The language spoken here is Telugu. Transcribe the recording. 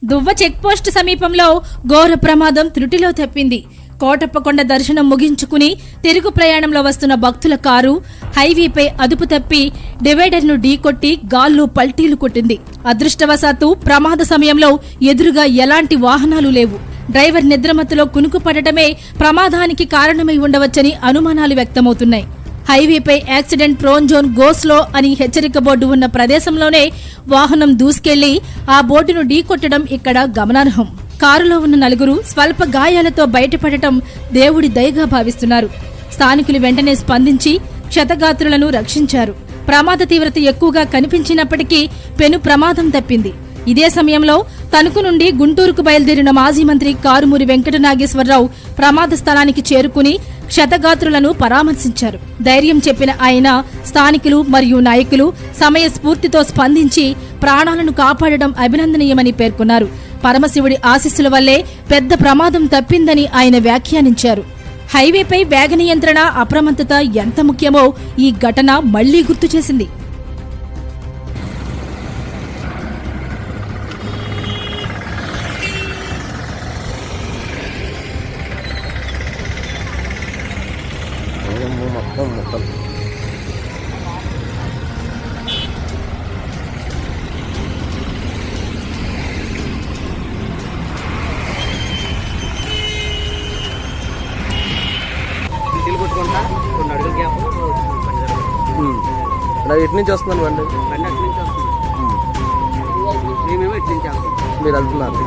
దువ్వ చెక్పోస్టు సమీపంలో ఘోర ప్రమాదం త్రుటిలో తప్పింది. కోటప్పకొండ దర్శనం ముగించుకుని తిరుగు ప్రయాణంలో వస్తున్న భక్తుల కారు హైవేపై అదుపు తప్పి డివైడర్ను ఢీకొట్టి గాల్లో పల్టీలు కొట్టింది. అదృష్టవశాత్తు ప్రమాద సమయంలో ఎదురుగా ఎలాంటి వాహనాలు లేవు. డ్రైవర్ నిద్రమత్తులో కునుకు పడటమే ప్రమాదానికి కారణమై ఉండవచ్చని అనుమానాలు వ్యక్తమవుతున్నాయి. హైవేపై accident prone zone go slow అని హెచ్చరిక బోర్డు ఉన్న ప్రదేశంలోనే వాహనం దూసుకెళ్లి ఆ బోర్డును ఢీకొట్టడం ఇక్కడ గమనార్హం. కారులో ఉన్న నలుగురు స్వల్ప గాయాలతో బయటపడటం దేవుడి దయగా భావిస్తున్నారు. స్థానికులు వెంటనే స్పందించి క్షతగాత్రులను రక్షించారు. ప్రమాద తీవ్రత ఎక్కువగా కనిపించినప్పటికీ పెను ప్రమాదం తప్పింది. ఇదే సమయంలో తణుకు నుండి గుంటూరుకు బయలుదేరిన మాజీ మంత్రి కారుమూరి వెంకట నాగేశ్వరరావు ప్రమాద స్థలానికి చేరుకుని క్షతగాత్రులను పరామర్శించారు. ధైర్యం చెప్పిన ఆయన స్థానికులు మరియు నాయకులు సమయస్ఫూర్తితో స్పందించి ప్రాణాలను కాపాడడం అభినందనీయమని పేర్కొన్నారు. పరమశివుడి ఆశీస్సుల వల్లే పెద్ద ప్రమాదం తప్పిందని ఆయన వ్యాఖ్యానించారు. హైవేపై వేగ నియంత్రణ, అప్రమత్తత ఎంత ముఖ్యమో ఈ ఘటన మళ్లీ గుర్తు చేసింది. ఎటు నుంచి వస్తున్నాను బండి అటు నుంచి వస్తున్నాం. మేమేమో ఇటు నుంచి వస్తాం. మీరు వెళ్తున్నారు.